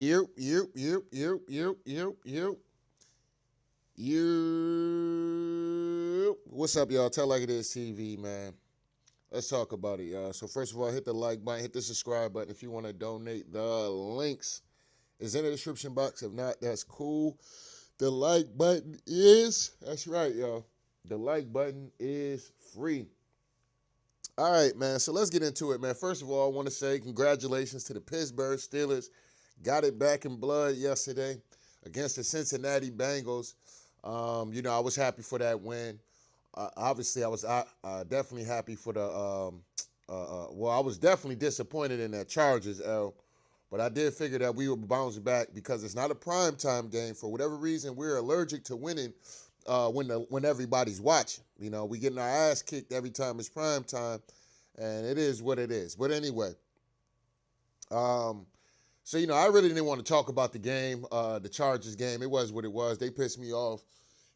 You. What's up, y'all? Tell Like It Is TV, man. Let's talk about it, y'all. So first of all, hit the like button, hit the subscribe button if you want to donate. The links is in the description box. If not, that's cool. The like button that's right, y'all. The like button is free. All right, man. So let's get into it, man. First of all, I want to say congratulations to the Pittsburgh Steelers. Got it back in blood yesterday against the Cincinnati Bengals. I was happy for that win. Obviously, I was definitely happy for the. I was definitely disappointed in that Chargers L, but I did figure that we would bounce back because it's not a prime time game. For whatever reason, we're allergic to winning when everybody's watching. We getting our ass kicked every time it's prime time, and it is what it is. But anyway, um, I really didn't want to talk about the game, the Chargers game. It was what it was. They pissed me off,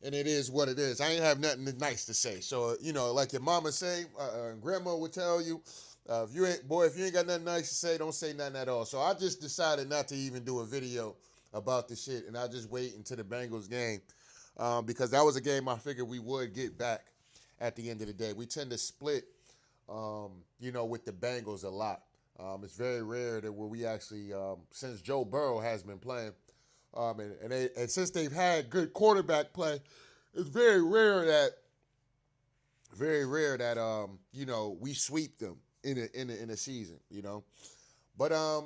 and it is what it is. I ain't have nothing nice to say. So like your mama say, and grandma would tell you, if you ain't got nothing nice to say, don't say nothing at all. So I just decided not to even do a video about the shit, and I just wait until the Bengals game because that was a game I figured we would get back at the end of the day. We tend to split, with the Bengals a lot. It's very rare that where we actually, since Joe Burrow has been playing, and since they've had good quarterback play, it's very rare that we sweep them in a season. But I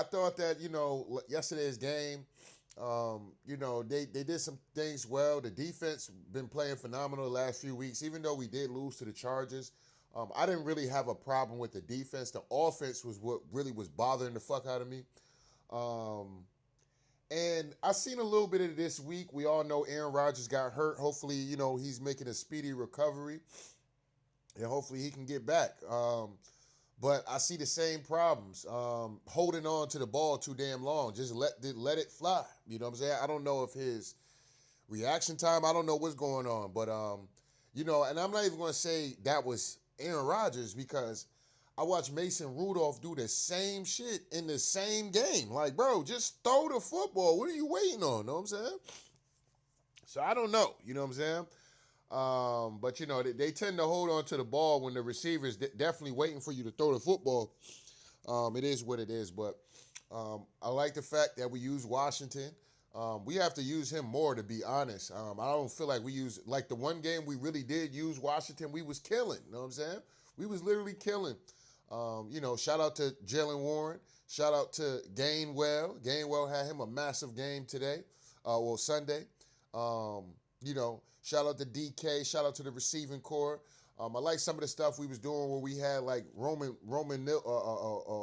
thought that yesterday's game, they did some things well. The defense been playing phenomenal the last few weeks, even though we did lose to the Chargers. I didn't really have a problem with the defense. The offense was what really was bothering the fuck out of me. Um, and I seen a little bit of this week. We all know Aaron Rodgers got hurt. Hopefully, he's making a speedy recovery, and hopefully he can get back. But I see the same problems. Holding on to the ball too damn long. Just let it fly. You know what I'm saying? I don't know if his reaction time. I don't know what's going on, but and I'm not even going to say that was Aaron Rodgers because I watched Mason Rudolph do the same shit in the same game. Like, bro, just throw the football. What are you waiting on? Know what I'm saying? So I don't know. You know what I'm saying? But they tend to hold on to the ball when the receivers definitely waiting for you to throw the football. It is what it is. But I like the fact that we use Washington. We have to use him more, to be honest. I don't feel like we use like the one game we really did use Washington. We was killing. You know what I'm saying? We was literally killing. Shout out to Jalen Warren. Shout out to Gainwell. Gainwell had him a massive game today. Sunday. Shout out to DK. Shout out to the receiving core. I like some of the stuff we was doing where we had like Roman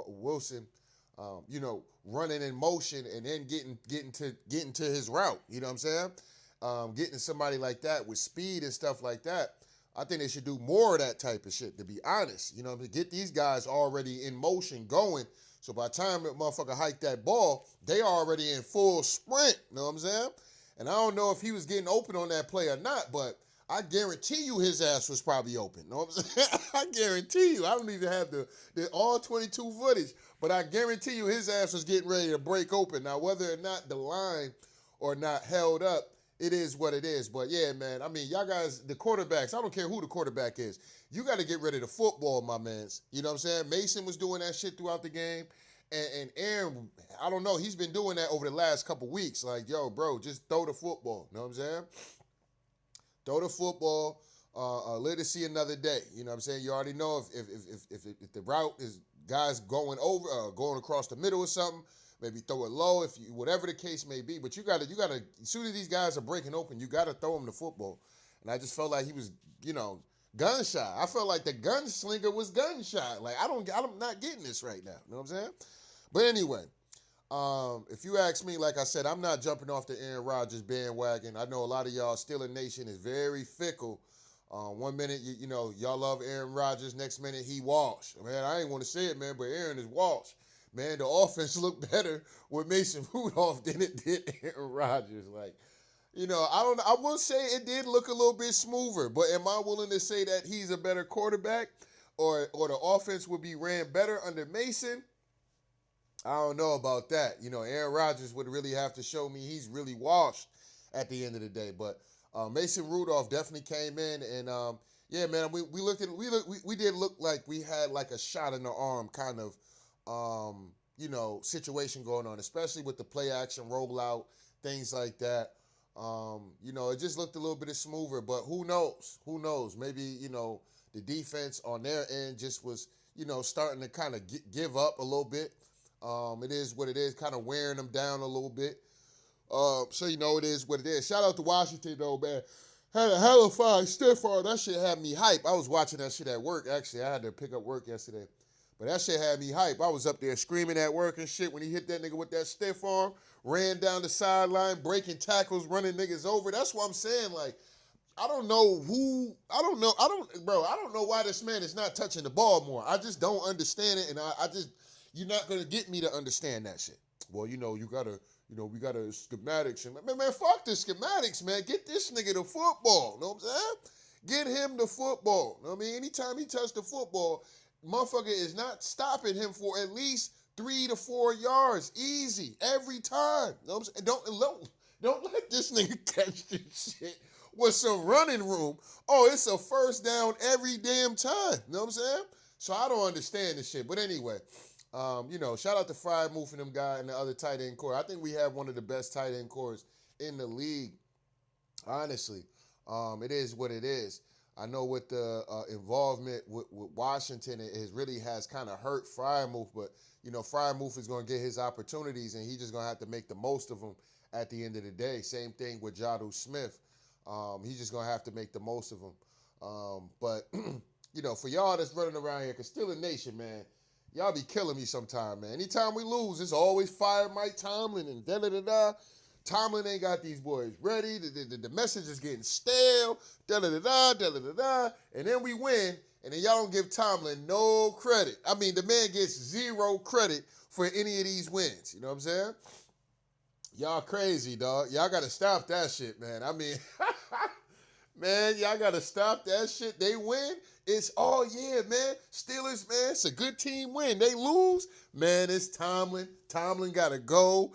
Wilson, running in motion and then getting to his route. You know what I'm saying? Getting somebody like that with speed and stuff like that. I think they should do more of that type of shit, to be honest. Get these guys already in motion going. So by the time that motherfucker hike that ball, they already in full sprint. You know what I'm saying? And I don't know if he was getting open on that play or not, but I guarantee you his ass was probably open. You know what I'm saying? I guarantee you. I don't even have the all 22 footage, but I guarantee you his ass was getting ready to break open. Now, whether or not the line or not held up, it is what it is. But yeah, man, I mean, y'all guys, the quarterbacks, I don't care who the quarterback is. You got to get rid of the football, my mans. You know what I'm saying? Mason was doing that shit throughout the game. And Aaron, I don't know, he's been doing that over the last couple weeks. Like, yo, bro, just throw the football. You know what I'm saying? Throw the football. Let us see another day. You know what I'm saying? You already know if the route is guys going over, going across the middle or something, maybe throw it low, whatever the case may be. But you gotta, as soon as these guys are breaking open, you gotta throw them the football. And I just felt like he was, gun shy. I felt like the gunslinger was gun shy. Like I'm not getting this right now. You know what I'm saying? But anyway, if you ask me, like I said, I'm not jumping off the Aaron Rodgers bandwagon. I know a lot of y'all, Steeler Nation is very fickle. One minute, y'all love Aaron Rodgers. Next minute, he washed. Man, I ain't want to say it, man, but Aaron is washed. Man, the offense looked better with Mason Rudolph than it did Aaron Rodgers. Like, I will say it did look a little bit smoother, but am I willing to say that he's a better quarterback or the offense would be ran better under Mason? I don't know about that. Aaron Rodgers would really have to show me he's really washed at the end of the day. But Mason Rudolph definitely came in, and yeah, man, we did look like we had like a shot in the arm kind of situation going on, especially with the play action rollout, things like that. It just looked a little bit smoother, but who knows? Who knows? Maybe, the defense on their end just was, starting to kind of give up a little bit. It is what it is, kind of wearing them down a little bit. So, it is what it is. Shout out to Washington, though, man. Had a hell of a fight, stiff arm. That shit had me hype. I was watching that shit at work, actually. I had to pick up work yesterday. But that shit had me hype. I was up there screaming at work and shit when he hit that nigga with that stiff arm, ran down the sideline, breaking tackles, running niggas over. That's what I'm saying. Like, I don't know, I don't know why this man is not touching the ball more. I just don't understand it, and you're not going to get me to understand that shit. Well, we got to schematics. And man, fuck the schematics, man. Get this nigga the football. Know what I'm saying? Get him the football. Know what I mean? Anytime he touched the football, motherfucker is not stopping him for at least 3 to 4 yards. Easy. Every time. Know what I'm saying? Don't let this nigga catch this shit with some running room. Oh, it's a first down every damn time. Know what I'm saying? So I don't understand this shit. But anyway, shout out to Fry moving them guy and the other tight end core. I think we have one of the best tight end cores in the league. Honestly, it is what it is. I know with the involvement with Washington, it really has kind of hurt Freiermuth, but Freiermuth is going to get his opportunities, and he's just going to have to make the most of them at the end of the day. Same thing with Jadu Smith. He's just going to have to make the most of them. But for y'all that's running around here, because Steelers Nation, man, y'all be killing me sometime, man. Anytime we lose, it's always fire Mike Tomlin and da-da-da-da. Tomlin ain't got these boys ready. The message is getting stale. Da-da-da-da, da-da-da-da. And then we win, and then y'all don't give Tomlin no credit. I mean, the man gets zero credit for any of these wins. You know what I'm saying? Y'all crazy, dog. Y'all got to stop that shit, man. I mean, man, y'all got to stop that shit. They win. It's, oh, yeah, man. Steelers, man, it's a good team win. They lose, man, it's Tomlin. Tomlin got to go.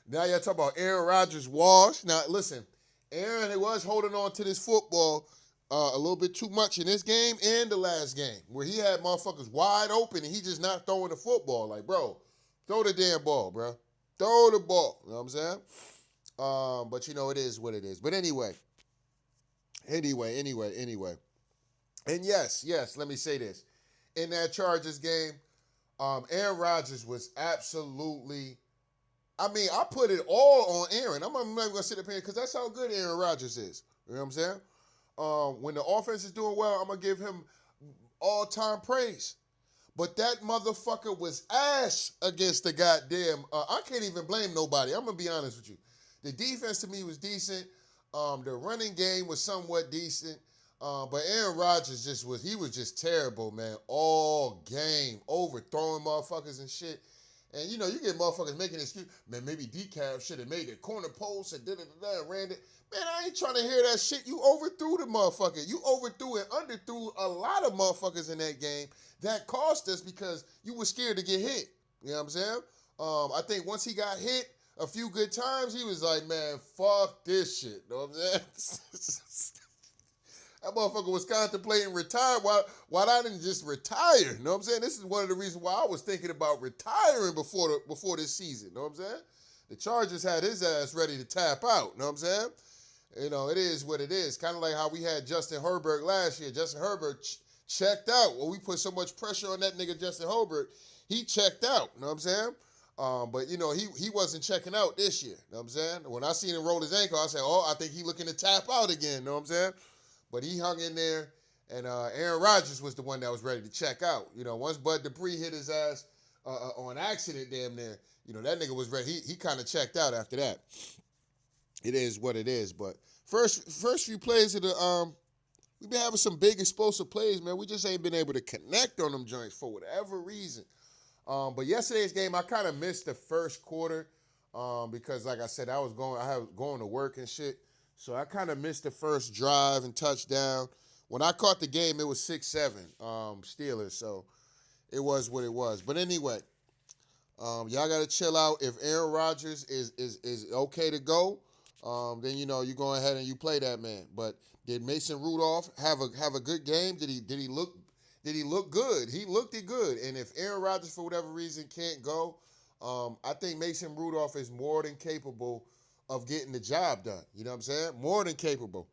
Now y'all talking about Aaron Rodgers wash. Now, listen, Aaron was holding on to this football a little bit too much in this game and the last game where he had motherfuckers wide open and he just not throwing the football. Like, bro, throw the damn ball, bro. Throw the ball. You know what I'm saying? But, it is what it is. But anyway. And yes, let me say this. In that Chargers game, Aaron Rodgers was absolutely, I mean, I put it all on Aaron. I'm not even going to sit up here because that's how good Aaron Rodgers is. You know what I'm saying? When the offense is doing well, I'm going to give him all-time praise. But that motherfucker was ass against the goddamn, I can't even blame nobody. I'm going to be honest with you. The defense to me was decent. The running game was somewhat decent. But Aaron Rodgers he was just terrible, man. All game, overthrowing motherfuckers and shit. And, you get motherfuckers making excuse. Man, maybe Decaf should have made it corner post and da-da-da-da and ran it. Man, I ain't trying to hear that shit. You overthrew the motherfucker. You overthrew and underthrew a lot of motherfuckers in that game. That cost us because you were scared to get hit. You know what I'm saying? I think once he got hit a few good times, he was like, man, fuck this shit. You know what I'm saying? That motherfucker was contemplating retire. Why I didn't just retire? You know what I'm saying? This is one of the reasons why I was thinking about retiring before this season. You know what I'm saying? The Chargers had his ass ready to tap out. You know what I'm saying? It is what it is. Kind of like how we had Justin Herbert last year. Justin Herbert checked out. Well, we put so much pressure on that nigga Justin Herbert. He checked out. You know what I'm saying? But, he wasn't checking out this year. You know what I'm saying? When I seen him roll his ankle, I said, I think he looking to tap out again. You know what I'm saying? But he hung in there, and Aaron Rodgers was the one that was ready to check out. Once Bud Dupree hit his ass on accident damn near, that nigga was ready. He kind of checked out after that. It is what it is. But first few plays of the we've been having some big explosive plays, man. We just ain't been able to connect on them joints for whatever reason. But yesterday's game, I kind of missed the first quarter because, like I said, I was going to work and shit. So I kind of missed the first drive and touchdown. When I caught the game, it was 6-7 Steelers. So it was what it was. But anyway, Y'all gotta chill out. If Aaron Rodgers is okay to go, then you go ahead and you play that man. But did Mason Rudolph have a good game? Did he look good? He looked it good. And if Aaron Rodgers for whatever reason can't go, I think Mason Rudolph is more than capable of getting the job done. You know what I'm saying? More than capable.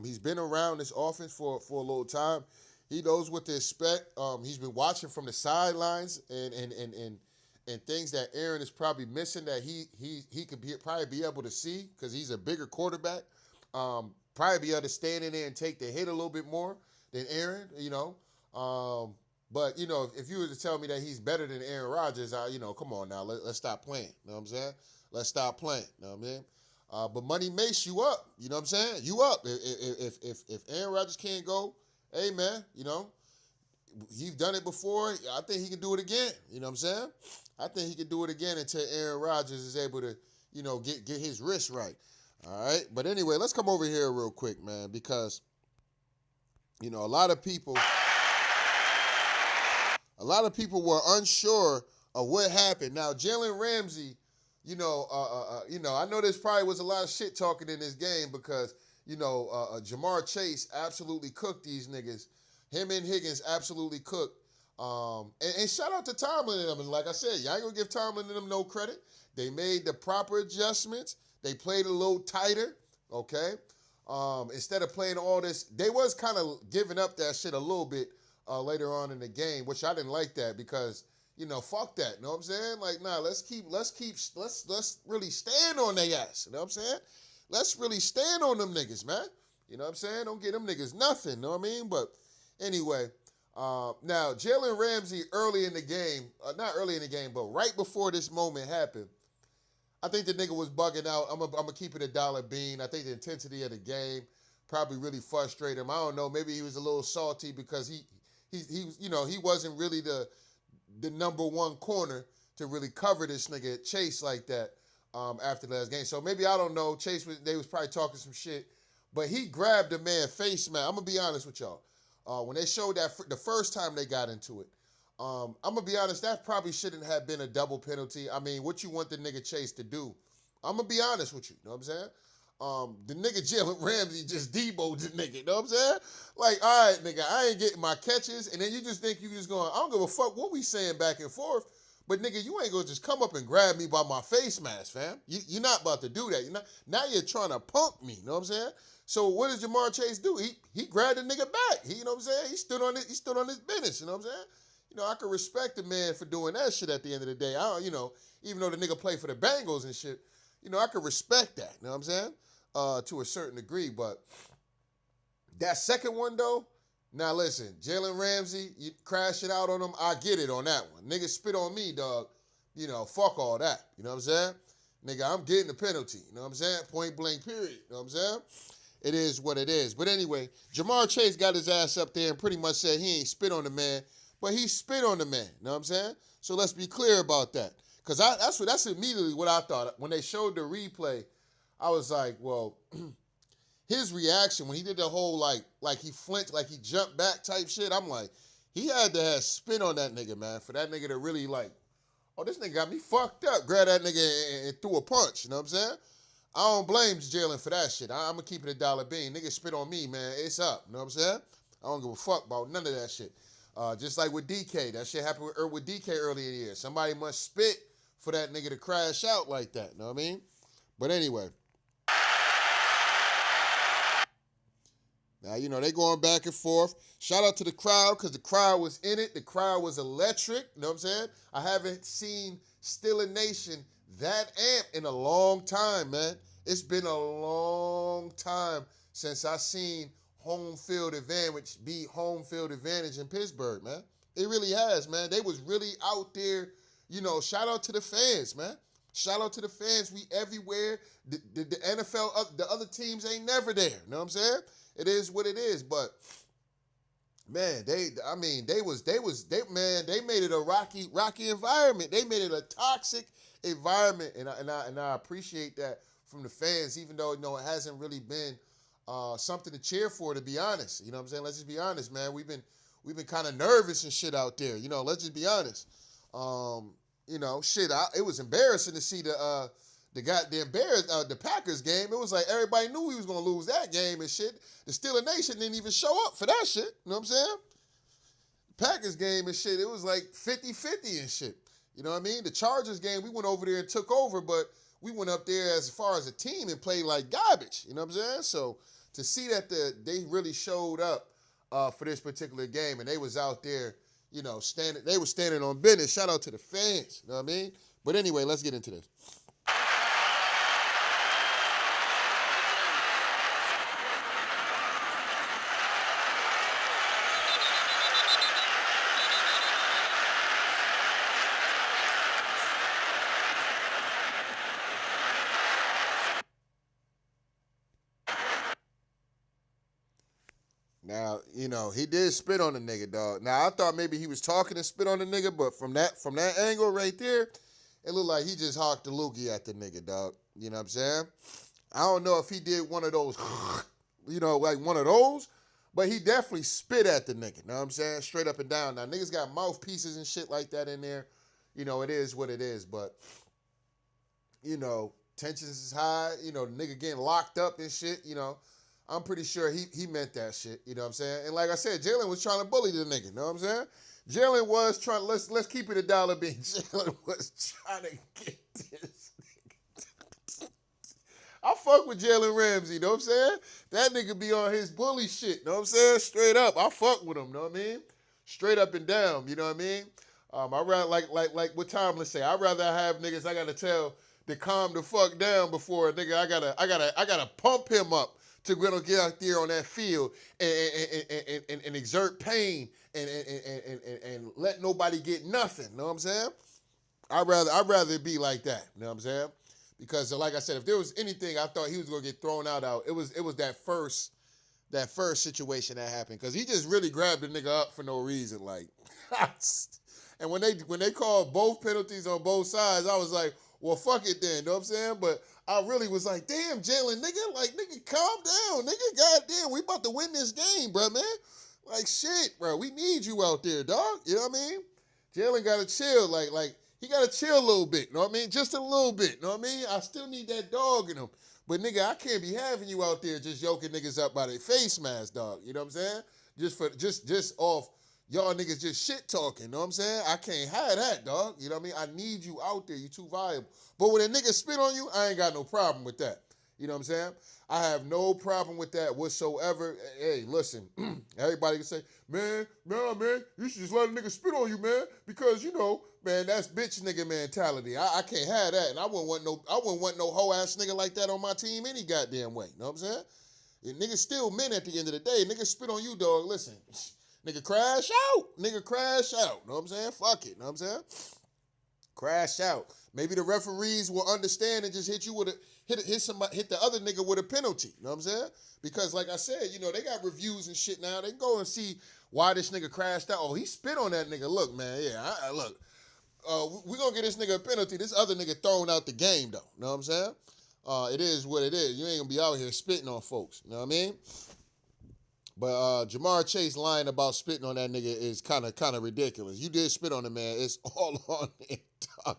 He's been around this offense for a little time. He knows what to expect. He's been watching from the sidelines and things that Aaron is probably missing that he could probably be able to see because he's a bigger quarterback. Probably be able to stand in there and take the hit a little bit more than Aaron. But if you were to tell me that he's better than Aaron Rodgers, come on now, let's stop playing. You know what I'm saying? Let's stop playing. You know what I mean? But money makes you up. You know what I'm saying? You up. If Aaron Rodgers can't go, hey man, you've done it before. I think he can do it again. You know what I'm saying? I think he can do it again until Aaron Rodgers is able to, get his wrist right. All right. But anyway, let's come over here real quick, man, because a lot of people were unsure of what happened. Now, Jalen Ramsey, I know there's probably was a lot of shit talking in this game because, Jamar Chase absolutely cooked these niggas. Him and Higgins absolutely cooked. And shout out to Tomlin and them. And like I said, y'all ain't gonna give Tomlin and them no credit. They made the proper adjustments. They played a little tighter, okay? Instead of playing all this, they was kind of giving up that shit a little bit later on in the game, which I didn't like that because, fuck that. You know what I'm saying? Like, nah, let's really stand on their ass. You know what I'm saying? Let's really stand on them niggas, man. You know what I'm saying? Don't get them niggas nothing. You know what I mean? But anyway, now Jalen Ramsey early in the game, not early in the game, but right before this moment happened, I think the nigga was bugging out. I'm gonna keep it a dollar bean. I think the intensity of the game probably really frustrated him. I don't know. Maybe he was a little salty because he wasn't really the number one corner to really cover this nigga Chase like that after the last game. So maybe, I don't know, they was probably talking some shit, but he grabbed the man face mask. I'm gonna be honest with y'all. When they showed that the first time they got into it, I'm gonna be honest, that probably shouldn't have been a double penalty. I mean, what you want the nigga Chase to do? I'm gonna be honest with you. You know what I'm saying? The nigga Jalen Ramsey just deboed the nigga. You know what I'm saying? Like, all right, nigga, I ain't getting my catches, and then you just think you just going, I don't give a fuck what we saying back and forth, but nigga, you ain't gonna just come up and grab me by my face mask, fam. You're not about to do that. Now you're trying to punk me. You know what I'm saying? So what does Jamar Chase do? He grabbed the nigga back. You know what I'm saying? He stood on his business. You know what I'm saying? I could respect the man for doing that shit at the end of the day. Even though the nigga played for the Bengals and shit, I could respect that. You know what I'm saying? To a certain degree. But that second one, though, now listen, Jalen Ramsey, you crash it out on him, I get it on that one. Nigga spit on me, dog. Fuck all that. You know what I'm saying? Nigga, I'm getting the penalty. You know what I'm saying? Point blank, period. You know what I'm saying? It is what it is. But anyway, Jamar Chase got his ass up there and pretty much said he ain't spit on the man, but he spit on the man. You know what I'm saying? So let's be clear about that. Because that's immediately what I thought. When they showed the replay, I was like, well, his reaction when he did the whole like he flinched, like he jumped back type shit, I'm like, he had to have spit on that nigga, man, for that nigga to really like, oh, this nigga got me fucked up. Grab that nigga and threw a punch. You know what I'm saying? I don't blame Jalen for that shit. I'm going to keep it a dollar bean. Nigga spit on me, man. It's up. You know what I'm saying? I don't give a fuck about none of that shit. Just like with DK. That shit happened with DK earlier in the year. Somebody must spit for that nigga to crash out like that. You know what I mean? But anyway. Now, they going back and forth. Shout out to the crowd because the crowd was in it. The crowd was electric. You know what I'm saying? I haven't seen Steeler Nation that amp in a long time, man. It's been a long time since I seen home field advantage be home field advantage in Pittsburgh, man. It really has, man. They was really out there. Shout out to the fans, man. Shout out to the fans. We everywhere. The NFL, the other teams ain't never there. You know what I'm saying? It is what it is. But man, they made it a rocky environment. They made it a toxic environment, and I appreciate that from the fans, even though it hasn't really been something to cheer for, to be honest. You know what I'm saying? Let's just be honest, man. We've been kind of nervous and shit out there. Let's just be honest. shit. It was embarrassing to see the goddamn Bears, the Packers game. It was like everybody knew we was gonna lose that game and shit. The Steeler Nation didn't even show up for that shit. You know what I'm saying? Packers game and shit, it was like 50-50 and shit. You know what I mean? The Chargers game, we went over there and took over, but we went up there as far as a team and played like garbage. You know what I'm saying? So to see that they really showed up for this particular game and they was out there, they were standing on business. Shout out to the fans. You know what I mean? But anyway, let's get into this. Now, he did spit on the nigga, dog. Now, I thought maybe he was talking and spit on the nigga, but from that angle right there, it looked like he just hawked the loogie at the nigga, dog. You know what I'm saying? I don't know if he did one of those, like one of those, but he definitely spit at the nigga. You know what I'm saying? Straight up and down. Now, niggas got mouthpieces and shit like that in there. It is what it is, but, tensions is high. The nigga getting locked up and shit, I'm pretty sure he meant that shit. You know what I'm saying? And like I said, Jalen was trying to bully the nigga. You know what I'm saying? Jalen was trying. Let's keep it $1 bean. Jalen was trying to get this nigga. I fuck with Jalen Ramsey. You know what I'm saying? That nigga be on his bully shit. You know what I'm saying? Straight up. I fuck with him. You know what I mean? Straight up and down. You know what I mean? I rather like what Tomlin say. I'd rather have niggas I gotta tell to calm the fuck down before a nigga I gotta pump him up to get out there on that field and exert pain and let nobody get nothing. You know what I'm saying? I'd rather it be like that. You know what I'm saying? Because like I said, if there was anything I thought he was gonna get thrown out, it was that first situation that happened. Because he just really grabbed the nigga up for no reason. Like, and when they called both penalties on both sides, I was like, well, fuck it then. You know what I'm saying? But I really was like, damn, Jalen, nigga, calm down. Nigga, goddamn, we about to win this game, bro, man. Like, shit, bro, we need you out there, dog. You know what I mean? Jalen got to chill. Like, he got to chill a little bit. You know what I mean? Just a little bit. You know what I mean? I still need that dog in him. But, nigga, I can't be having you out there just yoking niggas up by their face mask, dog. You know what I'm saying? Just off y'all niggas just shit talking, you know what I'm saying? I can't have that, dog. You know what I mean? I need you out there. You too valuable. But when a nigga spit on you, I ain't got no problem with that. You know what I'm saying? I have no problem with that whatsoever. Hey, listen, everybody can say, man, you should just let a nigga spit on you, man, because, man, that's bitch nigga mentality. I can't have that, and I wouldn't want no hoe ass nigga like that on my team any goddamn way. You know what I'm saying? And niggas still men at the end of the day. Niggas spit on you, dog. Listen. Nigga crash out. Nigga crash out. Know what I'm saying? Fuck it. Know what I'm saying? Crash out. Maybe the referees will understand and just hit you with hit the other nigga with a penalty. Know what I'm saying? Because like I said, they got reviews and shit now. They can go and see why this nigga crashed out. Oh, he spit on that nigga. Look, man, yeah, look. We gonna get this nigga a penalty. This other nigga thrown out the game though. Know what I'm saying? It is what it is. You ain't gonna be out here spitting on folks. You know what I mean? But Jamar Chase lying about spitting on that nigga is kind of ridiculous. You did spit on the man. It's all on him, dog.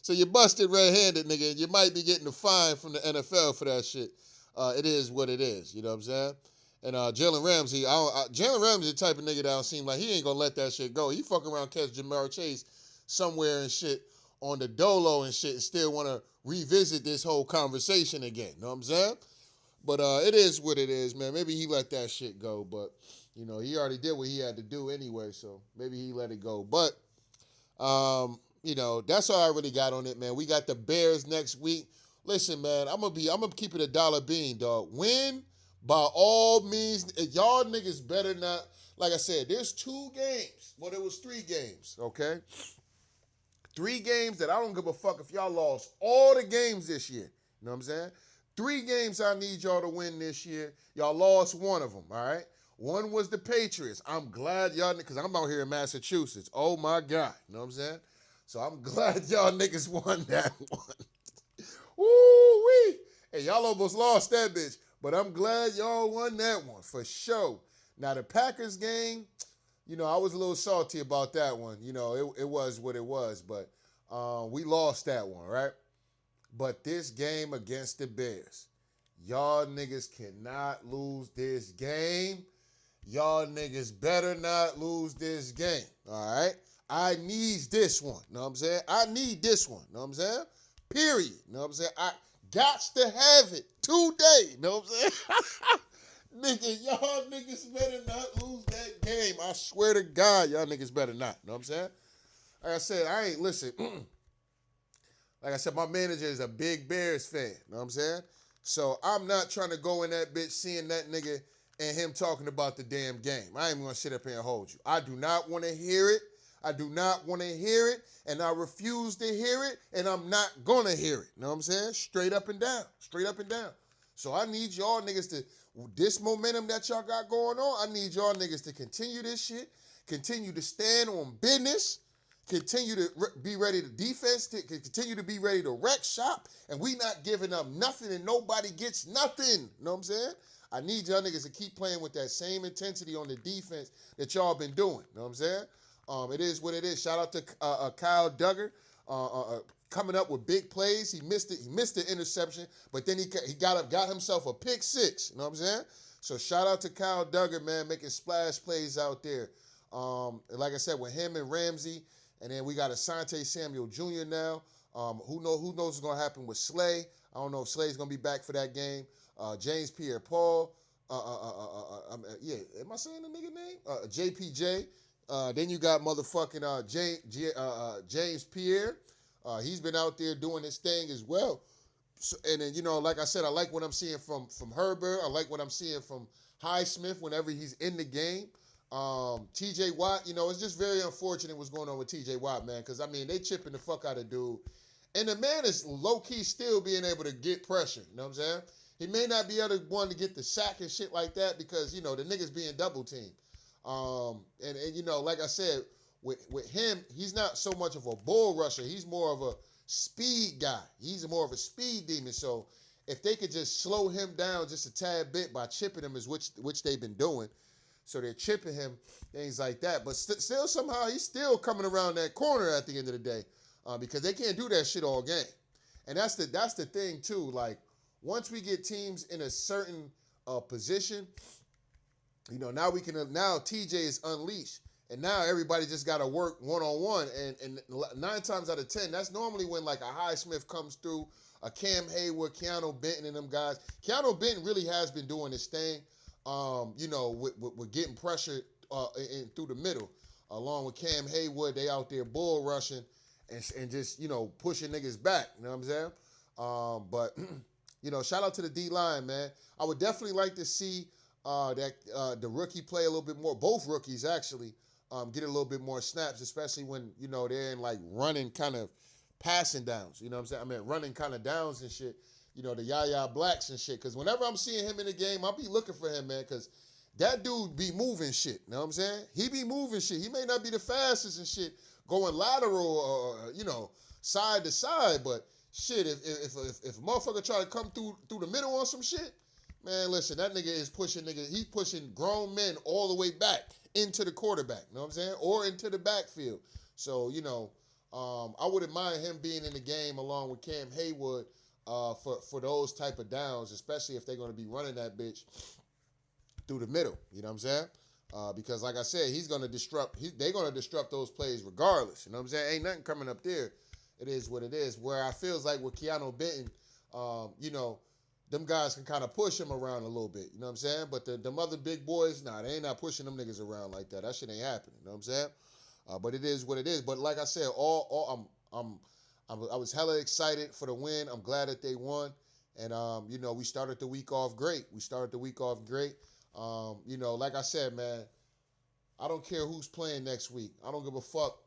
So you busted red-handed, nigga, and you might be getting a fine from the NFL for that shit. It is what it is. You know what I'm saying? And Jalen Ramsey, Jalen Ramsey the type of nigga that don't seem like he ain't gonna let that shit go. He fucking around catch Jamar Chase somewhere and shit on the dolo and shit and still want to revisit this whole conversation again. You know what I'm saying? But it is what it is, man. Maybe he let that shit go, but, he already did what he had to do anyway, so maybe he let it go. But, that's all I really got on it, man. We got the Bears next week. Listen, man, I'm gonna keep it $1 bean, dog. Win by all means. Y'all niggas better not, like I said, there's 2 games. Well, there was 3 games, okay? 3 games that I don't give a fuck if y'all lost all the games this year. You know what I'm saying? 3 games I need y'all to win this year. Y'all lost one of them, all right? One was the Patriots. I'm glad y'all, because I'm out here in Massachusetts. Oh, my God. You know what I'm saying? So I'm glad y'all niggas won that one. Woo-wee. Hey, y'all almost lost that bitch. But I'm glad y'all won that one, for sure. Now, the Packers game, I was a little salty about that one. It was what it was, but we lost that one, right? But this game against the Bears, y'all niggas cannot lose this game. Y'all niggas better not lose this game. All right? I need this one. Know what I'm saying? I need this one. Know what I'm saying? Period. Know what I'm saying? I got to have it today. Know what I'm saying? Nigga, y'all niggas better not lose that game. I swear to God, y'all niggas better not. Know what I'm saying? Like I said, listen. Like I said, my manager is a big Bears fan. Know what I'm saying? So I'm not trying to go in that bitch seeing that nigga and him talking about the damn game. I ain't gonna sit up here and hold you. I do not want to hear it. I do not want to hear it, and I refuse to hear it, and I'm not gonna hear it. Know what I'm saying? Straight up and down. Straight up and down. So I need y'all niggas to, this momentum that y'all got going on, I need y'all niggas to continue this shit, continue to stand on business, continue to be ready to defense, continue to be ready to wreck shop, and we not giving up nothing and nobody gets nothing. Know what I'm saying? I need y'all niggas to keep playing with that same intensity on the defense that y'all been doing. Know what I'm saying? It is what it is. Shout out to Kyle Duggar coming up with big plays. He missed it. He missed the interception, but then he got himself a pick six. You know what I'm saying? So shout out to Kyle Duggar, man, making splash plays out there. Like I said, with him and Ramsey, and then we got Asante Samuel Jr. now. Who knows what's going to happen with Slay? I don't know if Slay's going to be back for that game. James Pierre-Paul. Yeah, am I saying the nigga name? JPJ. Then you got motherfucking James Pierre. He's been out there doing his thing as well. So, and then, like I said, I like what I'm seeing from Herbert. I like what I'm seeing from Highsmith whenever he's in the game. TJ Watt, it's just very unfortunate what's going on with TJ Watt, man, because, they chipping the fuck out of dude. And the man is low-key still being able to get pressure, you know what I'm saying? He may not be able to get the sack and shit like that because, the nigga's being double-teamed. Like I said, with him, he's not so much of a bull rusher. He's more of a speed guy. He's more of a speed demon. So if they could just slow him down just a tad bit by chipping him, which they've been doing, so they're chipping him, things like that. But still, somehow, he's still coming around that corner at the end of the day because they can't do that shit all game. And that's the thing too. Like once we get teams in a certain position. Now TJ is unleashed. And now everybody just got to work one-on-one. And 9 times out of 10, that's normally when like a Highsmith comes through, a Cam Hayward, Keanu Benton and them guys. Keanu Benton really has been doing his thing, with getting pressure through the middle. Along with Cam Hayward, they out there bull rushing and just, pushing niggas back. You know what I'm saying? But, shout out to the D-line, man. I would definitely like to see the rookie play a little bit more. Both rookies actually get a little bit more snaps, especially when they're in like running kind of passing downs. You know what I'm saying? Running kind of downs and shit. The Yaya Blacks and shit. Because whenever I'm seeing him in the game, I'll be looking for him, man. Because that dude be moving shit. You know what I'm saying? He be moving shit. He may not be the fastest and shit going lateral or side to side, but shit, if a motherfucker try to come through the middle on some shit. Man, listen, that nigga is pushing he's pushing grown men all the way back into the quarterback, you know what I'm saying? Or into the backfield. So, I wouldn't mind him being in the game along with Cam Hayward for those type of downs, especially if they're going to be running that bitch through the middle, you know what I'm saying? Because like I said, they're going to disrupt those plays regardless, you know what I'm saying? Ain't nothing coming up there. It is what it is. Where I feels like with Keanu Benton, them guys can kind of push him around a little bit, you know what I'm saying? But them other big boys, they ain't not pushing them niggas around like that. That shit ain't happening, you know what I'm saying? But it is what it is. But like I said, I was hella excited for the win. I'm glad that they won, and we started the week off great. Like I said, man, I don't care who's playing next week. I don't give a fuck.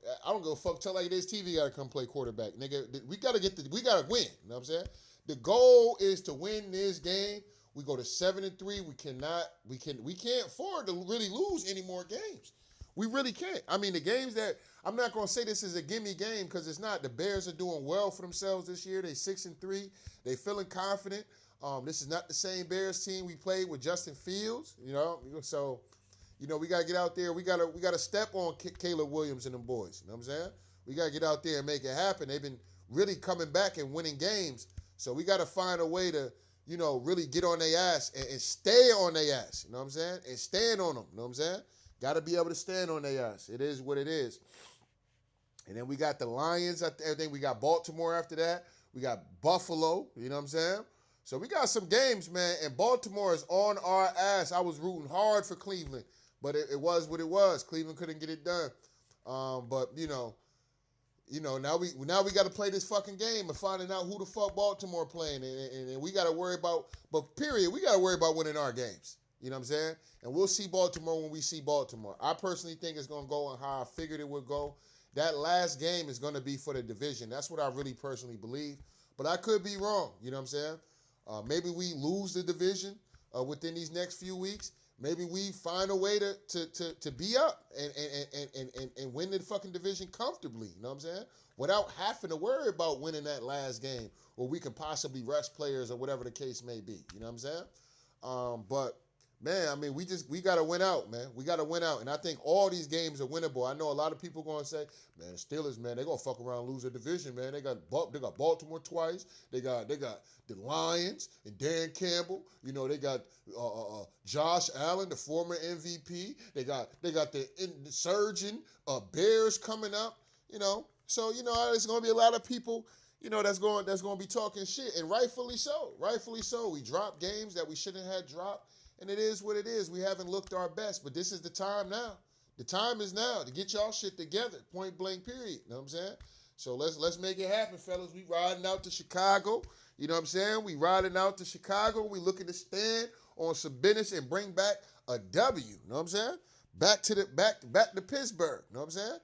Tell like it is. TV got to come play quarterback, nigga. We gotta win. You know what I'm saying? The goal is to win this game. We go to 7-3. We can't afford to really lose any more games. We really can't. The games that I'm not gonna say this is a gimme game because it's not. The Bears are doing well for themselves this year. They 6-3. They feeling confident. This is not the same Bears team we played with Justin Fields. So, We gotta get out there. We gotta step on Caleb Williams and them boys. You know what I'm saying? We gotta get out there and make it happen. They've been really coming back and winning games. So we gotta find a way to, really get on their ass and stay on their ass. You know what I'm saying? And stand on them. You know what I'm saying? Gotta be able to stand on their ass. It is what it is. And then we got the Lions. I think we got Baltimore after that. We got Buffalo. You know what I'm saying? So we got some games, man. And Baltimore is on our ass. I was rooting hard for Cleveland, but it was what it was. Cleveland couldn't get it done. But now we got to play this fucking game and finding out who the fuck Baltimore playing, and we got to worry about. But period, we got to worry about winning our games. You know what I'm saying? And we'll see Baltimore when we see Baltimore. I personally think it's gonna go on how I figured it would go. That last game is gonna be for the division. That's what I really personally believe. But I could be wrong. You know what I'm saying? Maybe we lose the division within these next few weeks. Maybe we find a way to be up and win the fucking division comfortably. You know what I'm saying? Without having to worry about winning that last game, or we can possibly rest players or whatever the case may be. You know what I'm saying? But man, I mean, we got to win out, man. We got to win out. And I think all these games are winnable. I know a lot of people going to say, man, the Steelers, man, they're going to fuck around and lose a division, man. They got Baltimore twice. They got the Lions and Dan Campbell. They got Josh Allen, the former MVP. They got the surging Bears coming up, So, there's going to be a lot of people, that's going to be talking shit. And rightfully so. Rightfully so. We dropped games that we shouldn't have dropped. And it is what it is. We haven't looked our best, but this is the time now. The time is now to get y'all shit together. Point blank, period. You know what I'm saying? So let's make it happen, fellas. We riding out to Chicago. You know what I'm saying? We riding out to Chicago. We looking to stand on some business and bring back a W. You know what I'm saying? Back to Pittsburgh. You know what I'm saying?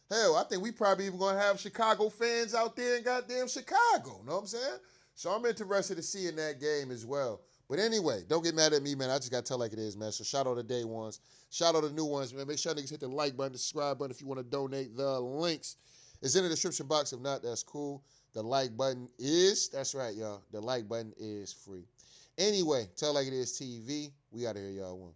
Hell, I think we probably even gonna have Chicago fans out there in goddamn Chicago. You know what I'm saying? So I'm interested in seeing that game as well. But anyway, don't get mad at me, man. I just got to tell like it is, man. So shout out to day ones. Shout out to new ones, man. Make sure niggas hit the like button, the subscribe button if you want to donate. The links is in the description box. If not, that's cool. The like button that's right, y'all. The like button is free. Anyway, tell like it is TV. We out of here, y'all. One.